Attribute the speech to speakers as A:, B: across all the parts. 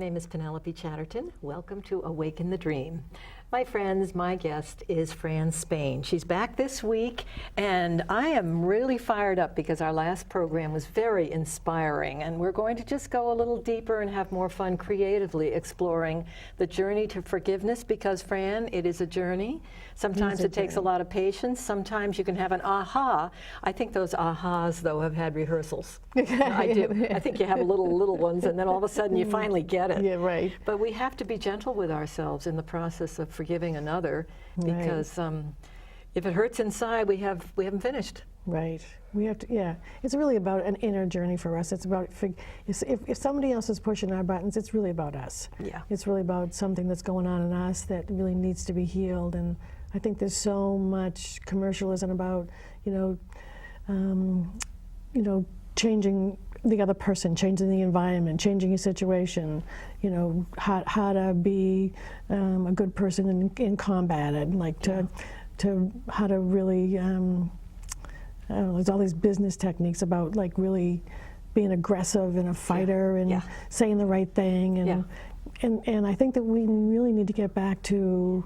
A: name is Penelope Chatterton. Welcome to Awaken the Dream. My friends, my guest is Fran Spayne. She's back this week, and I am really fired up because our last program was very inspiring, and we're going to just go a little deeper and have more fun creatively exploring the journey to forgiveness, because, Fran, it is a journey. Sometimes it takes a lot of patience. Sometimes you can have an aha. I think those ahas, though, have had rehearsals. I do. I think you have little ones, and then all of a sudden you finally get it.
B: Yeah, right.
A: But we have to be gentle with ourselves in the process of forgiving another, because if it hurts inside, we haven't finished.
B: Right. We have to. Yeah. It's really about an inner journey for us. It's about if somebody else is pushing our buttons, it's really about us.
A: Yeah.
B: It's really about something that's going on in us that really needs to be healed. And I think there's so much commercialism about, changing the other person, changing the environment, changing your situation, how to be a good person in combat, and like to how to really, I don't know, there's all these business techniques about like really being aggressive and a fighter and saying the right thing. And I think that we really need to get back to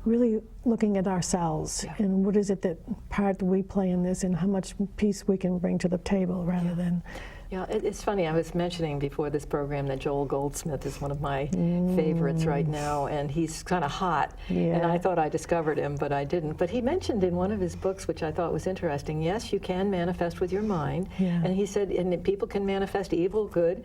B: really looking at ourselves and what is it that part that we play in this, and how much peace we can bring to the table rather than.
A: Yeah, it's funny, I was mentioning before this program that Joel Goldsmith is one of my favorites right now, and he's kind of hot, and I thought I discovered him, but I didn't. But he mentioned in one of his books, which I thought was interesting, yes, you can manifest with your mind, and he said, and people can manifest evil, good,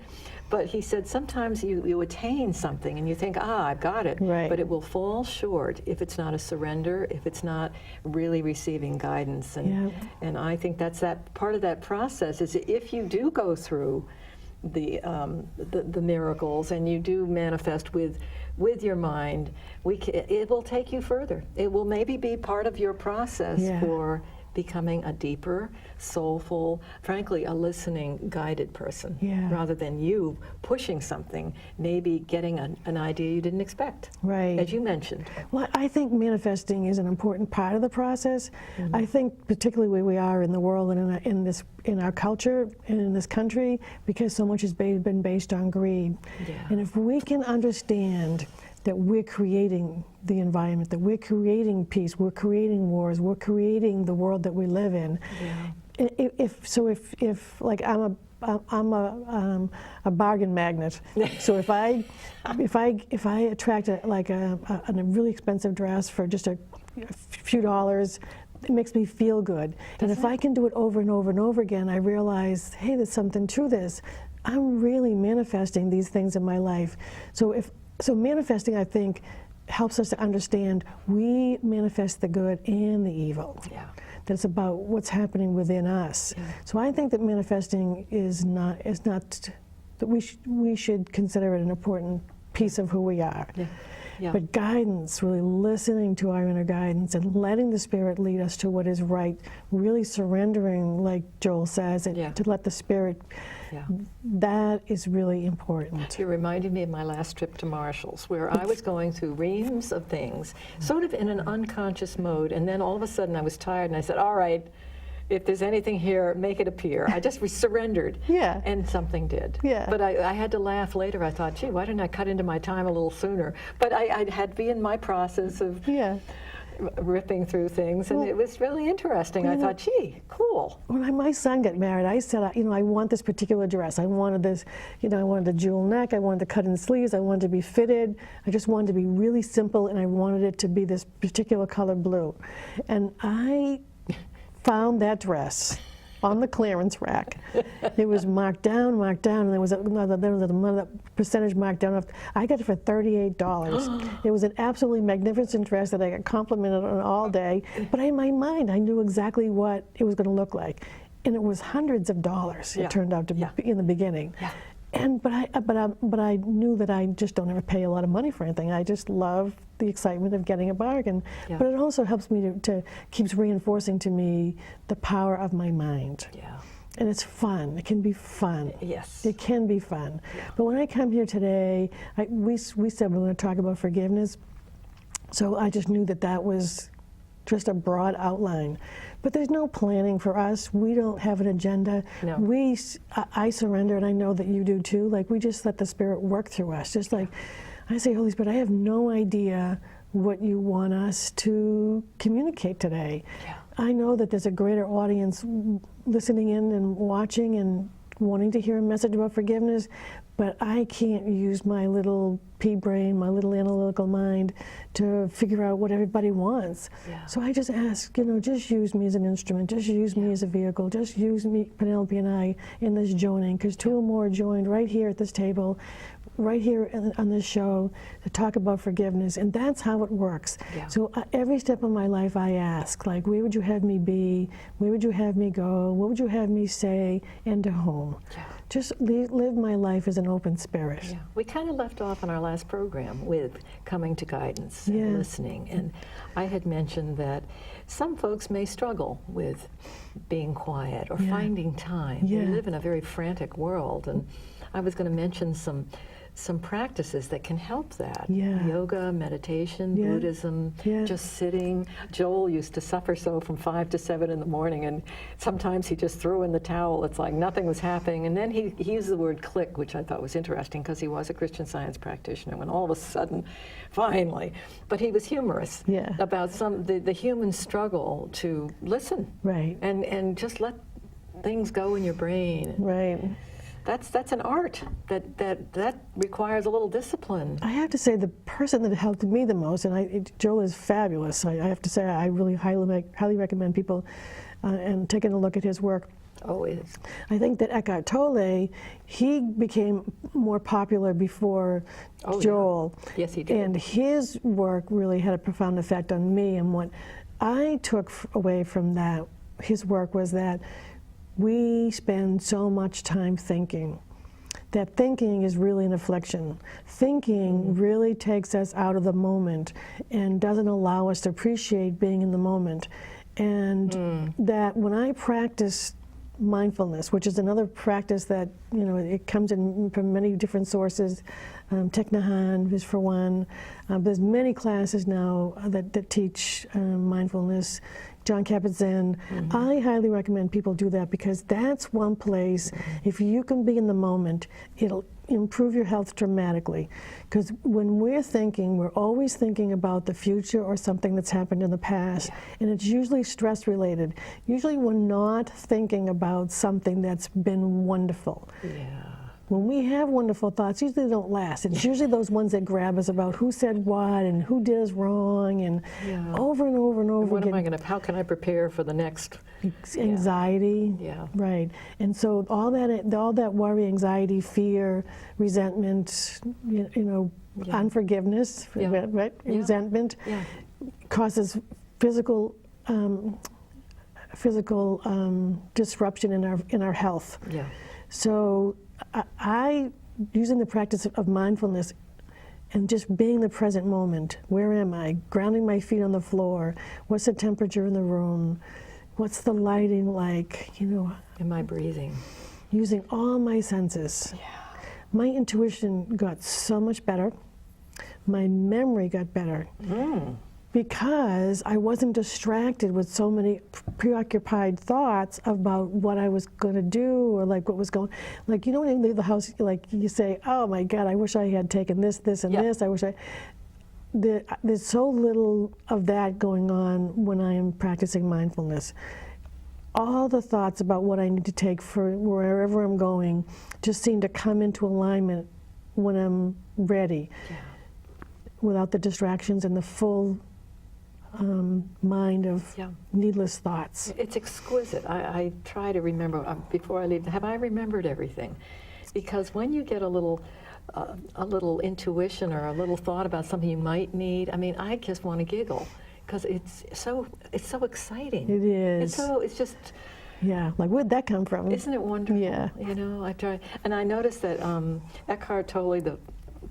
A: but he said sometimes you attain something and you think, I've got it, but it will fall short if it's not a surrender, if it's not really receiving guidance. And I think that's that part of that process is if you do go through the miracles and you do manifest with your mind, it will take you further. It will maybe be part of your process for becoming a deeper, soulful, frankly, a listening, guided person, rather than you pushing something, maybe getting an idea you didn't expect, as you mentioned.
B: Well, I think manifesting is an important part of the process. I think particularly where we are in the world and in our culture and in this country, because so much has been based on greed. And if we can understand that we're creating the environment, that we're creating peace, we're creating wars, we're creating the world that we live in. If like I'm a bargain magnet, so if I attract a really expensive dress for just a few dollars, it makes me feel good. And if I can do it over and over and over again, I realize, hey, there's something to this. I'm really manifesting these things in my life. So manifesting, I think, helps us to understand we manifest the good and the evil. That's about what's happening within us. So I think that manifesting is not that we should consider it an important piece of who we are. But guidance, really listening to our inner guidance and letting the Spirit lead us to what is right, really surrendering, like Joel says, and to let the Spirit, that is really important.
A: You reminded me of my last trip to Marshall's, where I was going through reams of things, sort of in an unconscious mode, and then all of a sudden I was tired and I said, all right, if there's anything here, make it appear. I just surrendered, and something did. But I had to laugh later. I thought, gee, why didn't I cut into my time a little sooner? But I had to be in my process of ripping through things, and it was really interesting. I thought, gee, cool.
B: When my son got married, I said, I want this particular dress. I wanted this, I wanted the jewel neck. I wanted the cut-in sleeves. I wanted to be fitted. I just wanted to be really simple, and I wanted it to be this particular color blue. And I found that dress on the clearance rack. It was marked down, and there was another percentage marked down. I got it for $38. It was an absolutely magnificent dress that I got complimented on all day. But in my mind, I knew exactly what it was going to look like, and it was hundreds of dollars. It turned out to be in the beginning. But I knew that I just don't ever pay a lot of money for anything. I just love the excitement of getting a bargain. But it also helps me keeps reinforcing to me the power of my mind. And it's fun. It can be fun. It can be fun. But when I come here today, we said we're going to talk about forgiveness. So I just knew that was just a broad outline. But there's no planning for us. We don't have an agenda.
A: No.
B: I surrender, and I know that you do too. Like, we just let the Spirit work through us. Just like I say, Holy Spirit, I have no idea what you want us to communicate today.
A: Yeah.
B: I know that there's a greater audience listening in and watching and wanting to hear a message about forgiveness, but I can't use my little pea brain, my little analytical mind to figure out what everybody wants.
A: Yeah.
B: So I just ask, just use me as an instrument, just use me as a vehicle, just use me, Penelope and I, in this joining, because two or more are joined right here at this table, right here on this show, to talk about forgiveness, and that's how it works.
A: Yeah.
B: So every step of my life I ask, like, where would you have me be? Where would you have me go? What would you have me say? And to whom?
A: Yeah.
B: Just live my life as an open spirit.
A: Yeah. We kind of left off in our last program with coming to guidance and listening. And I had mentioned that some folks may struggle with being quiet or finding time. We live in a very frantic world. And I was going to mention some practices that can help that. Yoga, meditation, Buddhism, just sitting. Joel used to suffer so from 5 to 7 in the morning, and sometimes he just threw in the towel. It's like nothing was happening. And then he used the word click, which I thought was interesting because he was a Christian Science practitioner, when all of a sudden, finally. But he was humorous about the human struggle to listen.
B: Right.
A: And just let things go in your brain.
B: Right.
A: That's an art that requires a little discipline.
B: I have to say, the person that helped me the most, and Joel is fabulous. I have to say, I really highly recommend people and taking a look at his work.
A: Always.
B: I think that Eckhart Tolle, he became more popular before Joel.
A: Yeah. Yes, he did.
B: And his work really had a profound effect on me. And what I took away from that, his work, was that we spend so much time thinking. That thinking is really an affliction. Thinking really takes us out of the moment and doesn't allow us to appreciate being in the moment. And that when I practice mindfulness, which is another practice that, it comes in from many different sources. Thich Nhat Hanh is for one. There's many classes now that teach mindfulness. John Kabat-Zinn. I highly recommend people do that, because that's one place, if you can be in the moment, it'll improve your health dramatically. Because when we're thinking, we're always thinking about the future or something that's happened in the past, and it's usually stress related. Usually we're not thinking about something that's been wonderful. When we have wonderful thoughts, usually they don't last. It's usually those ones that grab us about who said what and who did us wrong, and over and over and over again.
A: How can I prepare for the next?
B: Anxiety. Right. And so all that worry, anxiety, fear, resentment, unforgiveness, right? Resentment causes physical disruption in our health. So I, using the practice of mindfulness and just being the present moment, where am I? Grounding my feet on the floor. What's the temperature in the room? What's the lighting like?
A: Am I breathing?
B: Using all my senses. My intuition got so much better. My memory got better. Because I wasn't distracted with so many preoccupied thoughts about what I was going to do, or like what was going, like, when you leave the house, like you say, oh my God, I wish I had taken this, and this. I wish there's so little of that going on when I am practicing mindfulness. All the thoughts about what I need to take for wherever I'm going just seem to come into alignment when I'm ready, without the distractions and the full mind of needless thoughts.
A: It's exquisite. I try to remember before I leave. Have I remembered everything? Because when you get a little intuition or a little thought about something you might need, I just want to giggle, because it's so exciting.
B: It is.
A: It's just.
B: Yeah, like, where'd that come from?
A: Isn't it wonderful?
B: Yeah.
A: I try, and I noticed that Eckhart Tolle, the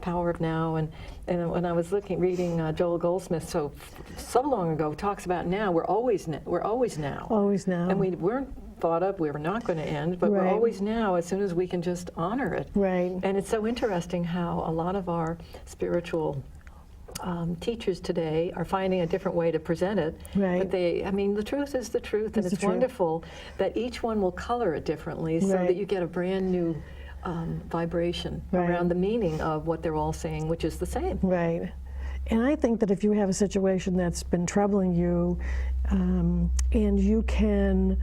A: Power of Now, and when I was reading Joel Goldsmith so long ago, talks about now. We're always now. Always now. And we weren't thought of. We were not going to end, but we're always now, as soon as we can just honor it.
B: Right.
A: And it's so interesting how a lot of our spiritual teachers today are finding a different way to present it.
B: Right.
A: But I mean, the truth is the truth, and
B: It's the
A: it's
B: truth.
A: wonderful that each one will color it differently so
B: Right.
A: that you get a brand new vibration
B: Right.
A: around the meaning of what they're all saying, which is the same.
B: Right. And I think that if you have a situation that's been troubling you, and you can,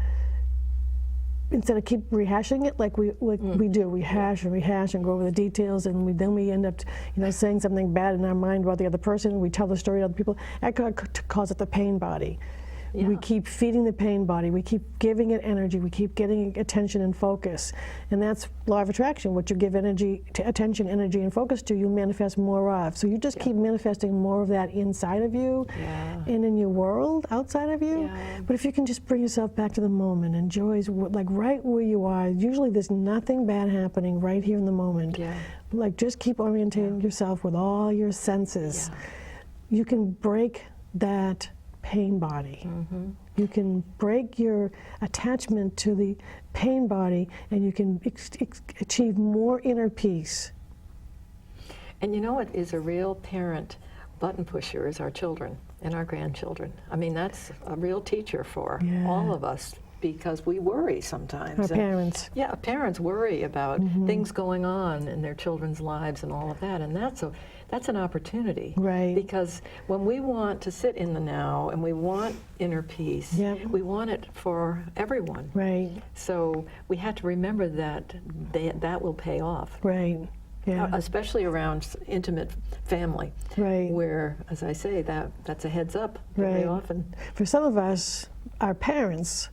B: instead of keep rehashing it like we do, we hash and rehash and go over the details, and then we end up, saying something bad in our mind about the other person. We tell the story to other people. That calls it the pain body.
A: Yeah.
B: We keep feeding the pain body. We keep giving it energy. We keep getting attention and focus. And that's law of attraction. What you give attention, energy, and focus to, you manifest more of. So you just keep manifesting more of that inside of you and in your world outside of you.
A: Yeah.
B: But if you can just bring yourself back to the moment, enjoy, like right where you are. Usually there's nothing bad happening right here in the moment.
A: Yeah.
B: Like just keep orientating yourself with all your senses. You can break that pain body. You can break your attachment to the pain body, and you can achieve more inner peace.
A: And you know what is a real parent button pusher is our children and our grandchildren. I mean, that's a real teacher for all of us, because we worry sometimes.
B: Our parents.
A: Yeah, parents worry about things going on in their children's lives and all of that, and that's an opportunity.
B: Right.
A: Because when we want to sit in the now and we want inner peace, we want it for everyone.
B: Right.
A: So we have to remember that that will pay off.
B: Right. Yeah.
A: Especially around intimate family,
B: Right.
A: where, as I say, that's a heads up very
B: Right.
A: often.
B: For some of us, our parents,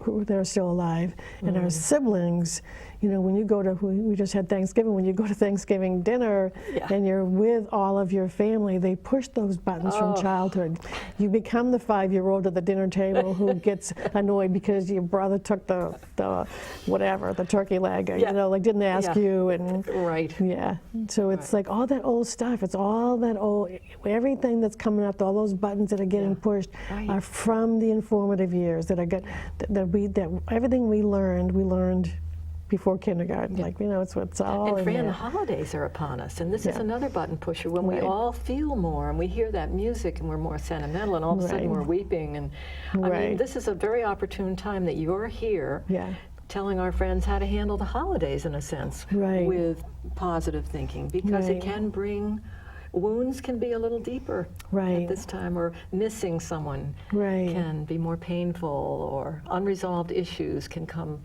B: who they're still alive, and our siblings, when you go to, we just had Thanksgiving, when you go to Thanksgiving dinner and you're with all of your family, they push those buttons from childhood. You become the 5-year-old at the dinner table who gets annoyed because your brother took the whatever, the turkey leg, didn't ask you. And
A: Right.
B: Yeah. So it's like all that old stuff. It's all that old, everything that's coming up, all those buttons that are getting pushed are from the informative years that everything we learned before kindergarten. It's all
A: And
B: in
A: Fran,
B: there.
A: the holidays are upon us, and this is another button pusher. When we all feel more, and we hear that music, and we're more sentimental, and all of a sudden we're weeping. And I mean, this is a very opportune time that you're here, telling our friends how to handle the holidays in a sense, with positive thinking, because it can bring. Wounds can be a little deeper at this time, or missing someone can be more painful, or unresolved issues can come.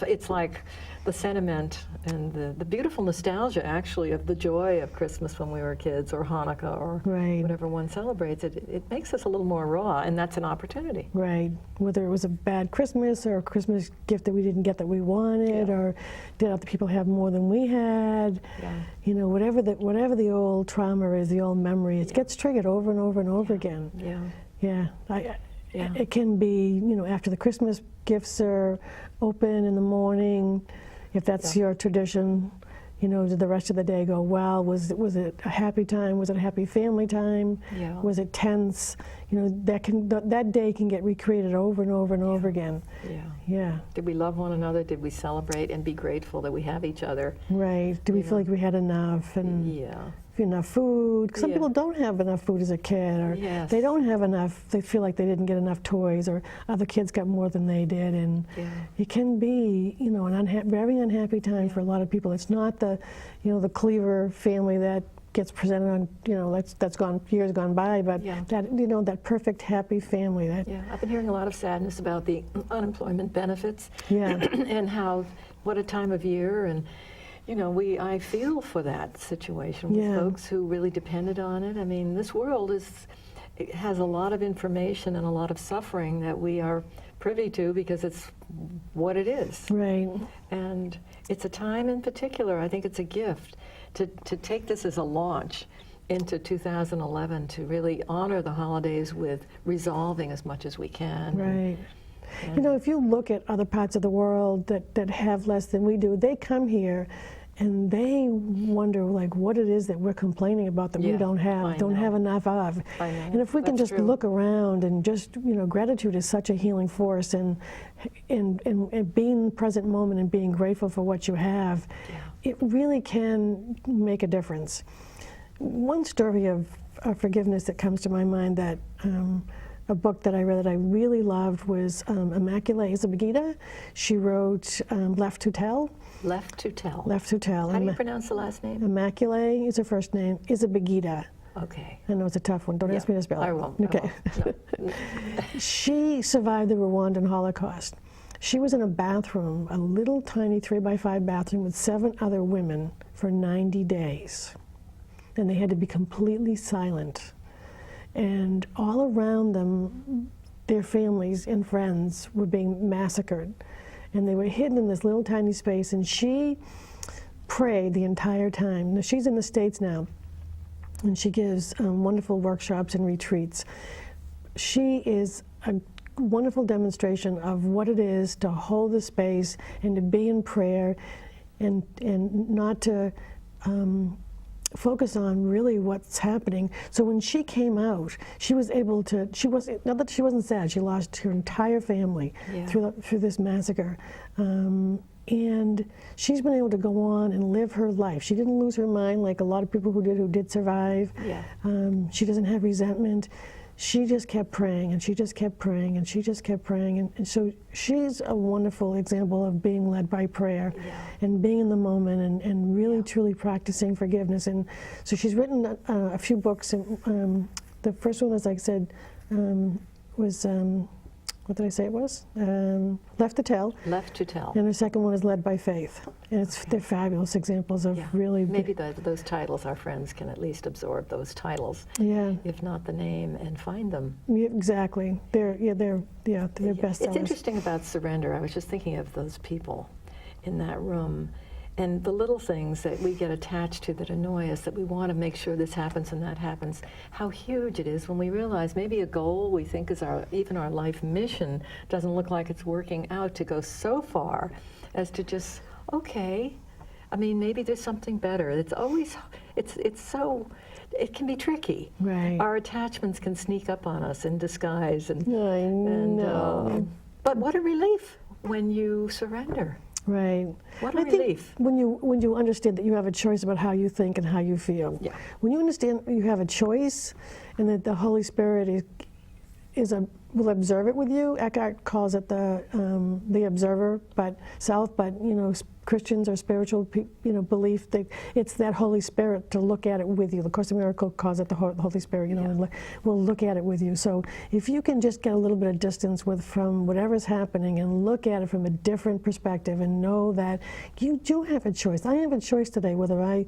A: It's like the sentiment and the beautiful nostalgia, actually, of the joy of Christmas when we were kids, or Hanukkah, or whatever one celebrates. It makes us a little more raw, and that's an opportunity.
B: Right. Whether it was a bad Christmas or a Christmas gift that we didn't get that we wanted, or did other people have more than we had? Whatever the old trauma is, the old memory, it gets triggered over and over and over again. It can be, after the Christmas gifts are open in the morning, if that's your tradition, did the rest of the day go well? Was it a happy time? Was it a happy family time? Was it tense? That day can get recreated over and over and over again. Did
A: we love one another? Did we celebrate and be grateful that we have each other?
B: Right. Do we feel like we had enough? And enough food? Some people don't have enough food as a kid, or they don't have enough. They feel like they didn't get enough toys, or other kids got more than they did, and it can be, an very unhappy time for a lot of people. It's not the, the Cleaver family that gets presented on, that's gone, years gone by, but that, that perfect happy family. That
A: I've been hearing a lot of sadness about the unemployment benefits, and how, what a time of year, and I feel for that situation with folks who really depended on it. I mean, this world has a lot of information and a lot of suffering that we are privy to because it's what it is.
B: Right.
A: And it's a time in particular, I think it's a gift, to take this as a launch into 2011, to really honor the holidays with resolving as much as we can.
B: Right. If you look at other parts of the world that have less than we do, they come here and they wonder what it is that we're complaining about that we don't have enough of. And if we can just look around and just, gratitude is such a healing force, and being in the present moment and being grateful for what you have, it really can make a difference. One story of forgiveness that comes to my mind, that a book that I read that I really loved was Immaculée Izabagida. She wrote Left to Tell.
A: Left to Tell.
B: Left to Tell.
A: How do you pronounce the last name?
B: Immaculée is her first name. Izabagida.
A: Okay.
B: I know it's a tough one. Don't ask me to spell it.
A: I won't.
B: Okay.
A: I won't.
B: She survived the Rwandan Holocaust. She was in a bathroom, a little tiny 3x5 bathroom with 7 other women for 90 days. And they had to be completely silent. And all around them, their families and friends were being massacred. And they were hidden in this little tiny space, and she prayed the entire time. Now, she's in the States now, and she gives wonderful workshops and retreats. She is a wonderful demonstration of what it is to hold the space and to be in prayer, and not to focus on really what's happening. So when she came out, she was able to, not that she wasn't sad, she lost her entire family through this massacre. And she's been able to go on and live her life. She didn't lose her mind like a lot of people who did survive.
A: Yeah.
B: She doesn't have resentment. She just kept praying, and she just kept praying, and she just kept praying. And so she's a wonderful example of being led by prayer and being in the moment, and really truly practicing forgiveness. And so she's written a few books. And the first one, as I said, was, what did I say it was? Left to Tell.
A: Left to Tell.
B: And the second one is Led by Faith. And they're fabulous examples of really...
A: Maybe those titles, our friends can at least absorb those titles, if not the name, and find them.
B: Yeah, exactly. They're best sellers.
A: It's interesting about surrender. I was just thinking of those people in that room, and the little things that we get attached to that annoy us, that we want to make sure this happens and that happens, how huge it is when we realize maybe a goal we think is even our life mission doesn't look like it's working out, to go so far as to just, okay, I mean, maybe there's something better. It's always, it can be tricky.
B: Right.
A: Our attachments can sneak up on us in disguise.
B: I know.
A: But what a relief when you surrender.
B: Right.
A: What a
B: I think
A: relief.
B: when you understand that you have a choice about how you think and how you feel.
A: Yeah.
B: When you understand you have a choice, and that the Holy Spirit will observe it with you. Eckhart calls it the observer, but Christians or spiritual belief that it's that Holy Spirit to look at it with you. The Course in Miracles calls it the Holy Spirit. And will look at it with you. So if you can just get a little bit of distance from whatever's happening and look at it from a different perspective, and know that you do have a choice. I have a choice today whether I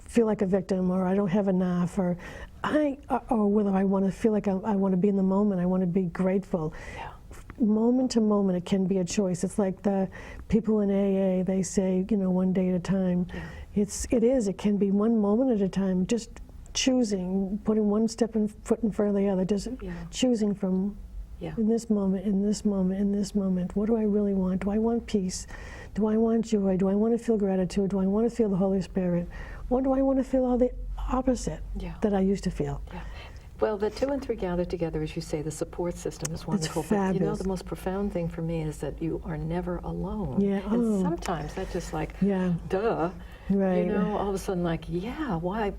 B: feel like a victim, or I don't have enough, or whether I want to feel like I want to be in the moment. I want to be grateful.
A: Yeah.
B: Moment to moment, it can be a choice. It's like the people in AA, they say, one day at a time. Yeah. It can be one moment at a time, just choosing, putting one foot in front of the other, just choosing from in this moment, in this moment, in this moment. What do I really want? Do I want peace? Do I want joy? Do I want to feel gratitude? Do I want to feel the Holy Spirit? Or do I want to feel all the opposite that I used to feel?
A: Yeah. Well, the 2 and 3 gathered together, as you say, the support system is wonderful.
B: It's fabulous.
A: But the most profound thing for me is that you are never alone.
B: Yeah.
A: And sometimes that's just like, duh.
B: Right.
A: All of a sudden, like, why,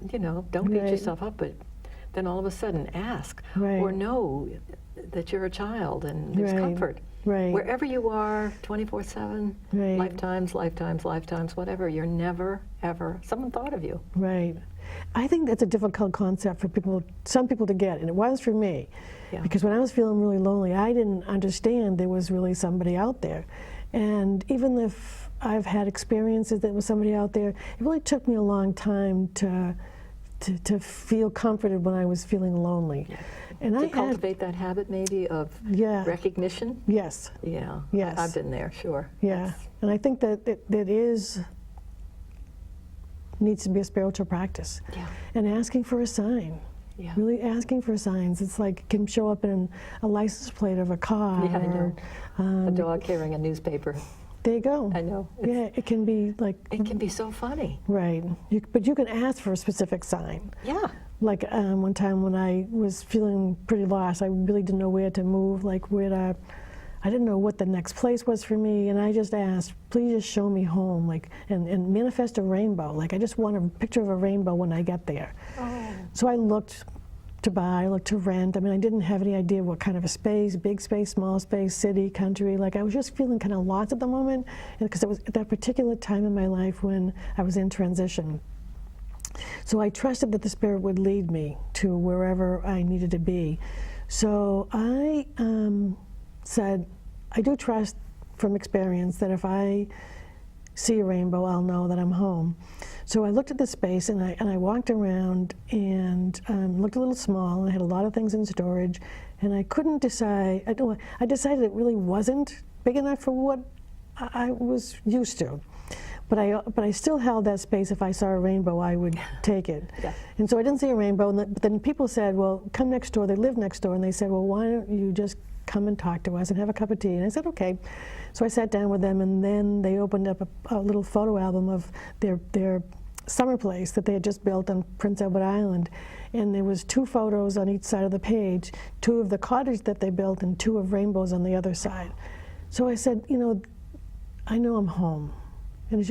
A: don't beat yourself up, but then all of a sudden ask, or know that you're a child and there's comfort.
B: Right.
A: Wherever you are, 24/7, lifetimes, whatever, you're never, ever, someone thought of you.
B: Right. I think that's a difficult concept for some people to get, and it was for me. Yeah. Because when I was feeling really lonely, I didn't understand there was really somebody out there. And even if I've had experiences that was somebody out there, it really took me a long time to feel comforted when I was feeling lonely.
A: Yeah.
B: And
A: to cultivate that habit maybe of recognition?
B: Yes.
A: Yeah.
B: Yes.
A: I've been there, sure.
B: Yeah. And I think that needs to be a spiritual practice.
A: Yeah.
B: And asking for a sign.
A: Yeah.
B: Really asking for signs. It's like it can show up in a license plate of a car.
A: Yeah, I know. A dog carrying a newspaper.
B: There you go.
A: I know.
B: It can be like...
A: It can be so funny.
B: Right. But you can ask for a specific sign.
A: Yeah.
B: Like one time when I was feeling pretty lost, I really didn't know where to move, like where to I didn't know what the next place was for me, and I just asked, please just show me home, like, and manifest a rainbow. Like, I just want a picture of a rainbow when I get there. Oh. So I looked to buy, I looked to rent. I mean, I didn't have any idea what kind of a space, big space, small space, city, country. Like, I was just feeling kind of lost at the moment, because it was at that particular time in my life when I was in transition. So I trusted that the Spirit would lead me to wherever I needed to be. So I said, I do trust from experience that if I see a rainbow, I'll know that I'm home. So I looked at the space, and I walked around, and looked a little small, and I had a lot of things in storage, and I couldn't decide. I decided it really wasn't big enough for what I was used to. But I still held that space. If I saw a rainbow, I would take it. Yeah. And so I didn't see a rainbow. And but then people said, well, come next door. They live next door. And they said, well, why don't you just come and talk to us and have a cup of tea? And I said, okay. So I sat down with them, and then they opened up a little photo album of their summer place that they had just built on Prince Edward Island. And there was 2 photos on each side of the page, 2 of the cottage that they built and 2 of rainbows on the other side. So I said, you know, I know I'm home. And it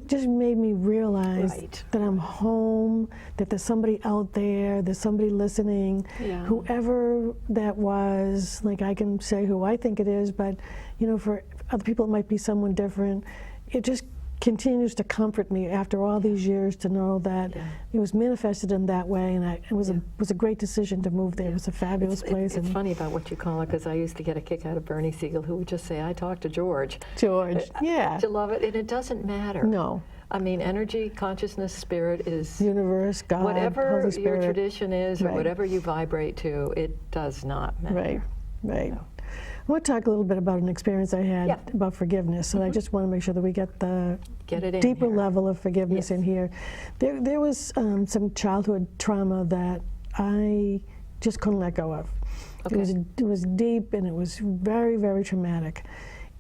B: just made me realize that I'm home, that there's somebody out there, there's somebody listening, whoever that was. Like, I can say who I think it is, but, you know, for other people it might be someone different. It just continues to comfort me after all these years to know that it was manifested in that way, and it was a great decision to move there. It was a fabulous place.
A: It's funny about what you call it, because I used to get a kick out of Bernie Siegel, who would just say, I talked to George.
B: George, yeah.
A: To love it, and it doesn't matter.
B: No.
A: I mean, energy, consciousness, spirit is...
B: Universe, God,
A: whatever
B: Holy Spirit.
A: Your tradition is, or whatever you vibrate to, it does not matter.
B: Right. No. I want to talk a little bit about an experience I had about forgiveness, and I just want to make sure that we get the deeper level of forgiveness in here. There was some childhood trauma that I just couldn't let go of. Okay. It was deep, and it was very, very traumatic.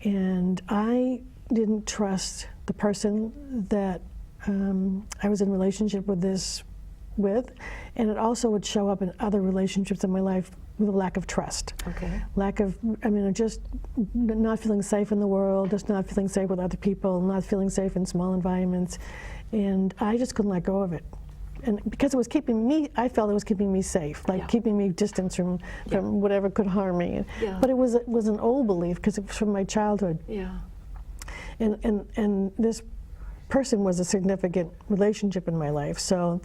B: And I didn't trust the person that I was in relationship with, and it also would show up in other relationships in my life with a lack of trust. Okay. Just not feeling safe in the world, just not feeling safe with other people, not feeling safe in small environments. And I just couldn't let go of it. And because it was keeping me, I felt it was keeping me safe, like keeping me distance from whatever could harm me. Yeah. But it was an old belief, because it was from my childhood. Yeah. And this person was a significant relationship in my life. So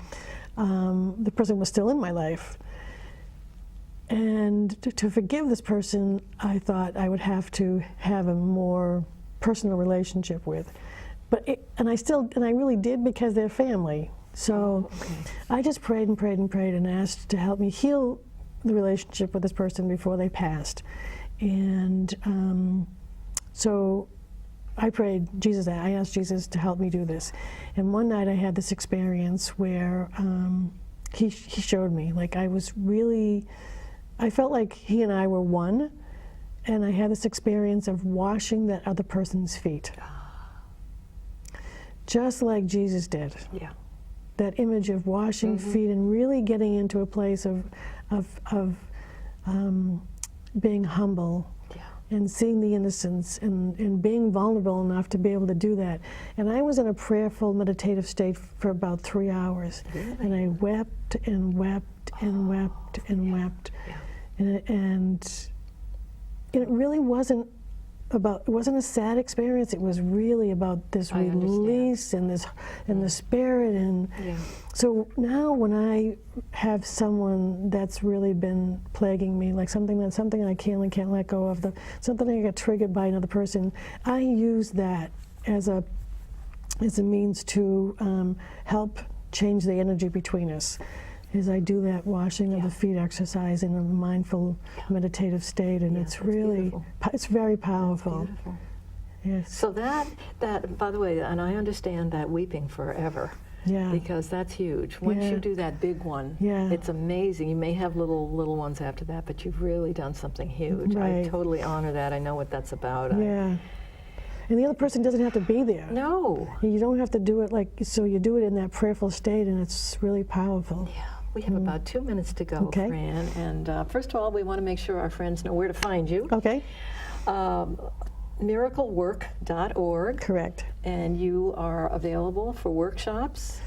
B: the person was still in my life. And to forgive this person, I thought I would have to have a more personal relationship with. And I really did, because they're family. So I just prayed and prayed and prayed and asked to help me heal the relationship with this person before they passed. And so I prayed, I asked Jesus to help me do this. And one night I had this experience where he showed me, like, I felt like he and I were one, and I had this experience of washing that other person's feet. Just like Jesus did. Yeah. That image of washing feet and really getting into a place of being humble and seeing the innocence and being vulnerable enough to be able to do that. And I was in a prayerful, meditative state for about 3 hours. Really? And I wept and wept and wept and wept. Yeah. And it really wasn't it wasn't a sad experience. It was really about this release and the spirit. And so now when I have someone that's really been plaguing me, like something I can't let go of, something I got triggered by another person, I use that as a means to help change the energy between us. As I do that washing of the feet exercise in a mindful, meditative state, and it's really, it's very powerful.
A: That's beautiful.
B: Yes.
A: So that, by the way, and I understand that weeping forever, because that's huge. Once you do that big one, it's amazing. You may have little ones after that, but you've really done something huge.
B: Right.
A: I totally honor that. I know what that's about.
B: Yeah. And the other person doesn't have to be there.
A: No.
B: You don't have to do it so you do it in that prayerful state, and it's really powerful.
A: Yeah. We have about 2 minutes to go,
B: Okay.
A: Fran. And first of all, we want to make sure our friends know where to find you.
B: Okay.
A: Miraclework.org.
B: Correct.
A: And you are available for workshops.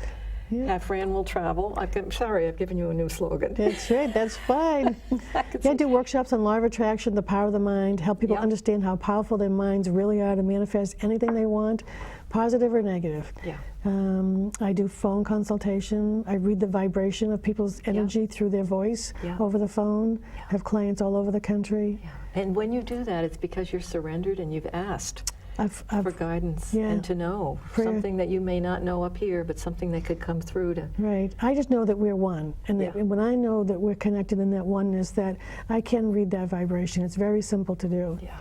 B: Yeah.
A: Fran will travel. Sorry, I've given you a new slogan.
B: That's right, that's fine. Yeah, I do workshops on law of attraction, the power of the mind, help people
A: Yeah.
B: understand how powerful their minds really are to manifest anything they want, positive or negative.
A: Yeah.
B: I do phone consultation. I read the vibration of people's energy through their voice
A: Yeah.
B: over the phone. I have clients all over the country.
A: Yeah. And when you do that, it's because you're surrendered and you've asked for guidance
B: yeah.
A: and to know
B: Prayer.
A: something that you may not know up here, but something that could come through to.
B: Right. I just know that we're one. And that when I know that we're connected in that oneness, that I can read that vibration. It's very simple to do.
A: Yeah.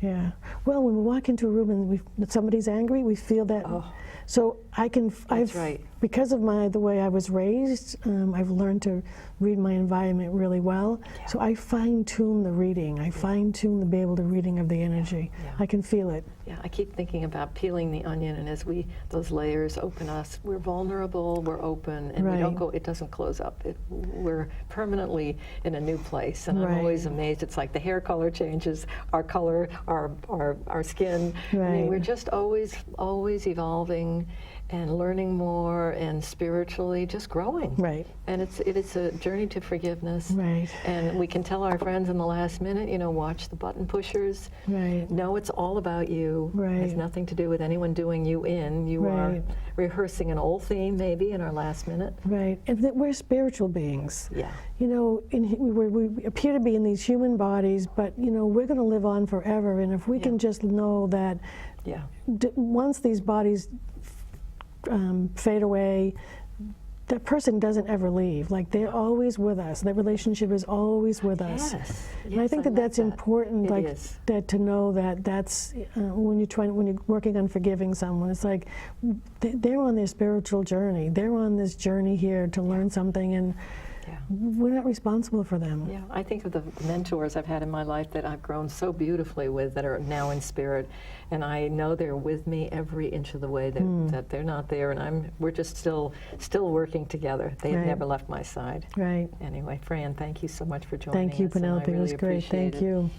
B: Yeah. Well, when we walk into a room and somebody's angry, we feel that.
A: Oh.
B: So I can.
A: That's right.
B: Because of the way I was raised, I've learned to read my environment really well.
A: Yeah.
B: So I fine-tune the reading. I fine-tune the be able to reading of the energy.
A: Yeah.
B: I can feel it.
A: Yeah, I keep thinking about peeling the onion, and as those layers open us, we're vulnerable, we're open, and we don't
B: Right.
A: go. It doesn't close up. We're permanently in a new place, and I'm
B: Right.
A: always amazed. It's like the hair color changes, our color, our skin. I mean,
B: Right.
A: we're just always evolving and learning more, and spiritually just growing.
B: Right.
A: And it's a journey to forgiveness.
B: Right.
A: And we can tell our friends in the last minute, watch the button pushers.
B: Right.
A: No, it's all about you. It has
B: Right.
A: nothing to do with anyone doing you in. You are
B: Right.
A: rehearsing an old theme maybe in our last minute.
B: Right. And that we're spiritual beings.
A: Yeah.
B: We appear to be in these human bodies, but we're going to live on forever. And if we can just know that
A: Yeah.
B: once these bodies fade away, that person doesn't ever leave. Like, they're always with us. That relationship is always with us.
A: Yes.
B: And I think that that's important.
A: It
B: like
A: is.
B: that, to know that that's when you're working on forgiving someone. It's like they're on their spiritual journey. They're on this journey here to learn something, and
A: Yeah.
B: we're not responsible for them.
A: Yeah, I think of the mentors I've had in my life that I've grown so beautifully with that are now in spirit, and I know they're with me every inch of the way. That they're not there, and we're just still working together. They have
B: Right.
A: never left my side.
B: Right.
A: Anyway, Fran, thank you so much for joining us.
B: Thank you,
A: and I
B: Penelope. It was
A: really
B: great.
A: appreciate
B: Thank
A: it.
B: you.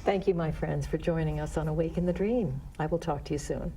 A: Thank you, my friends, for joining us on Awaken the Dream. I will talk to you soon.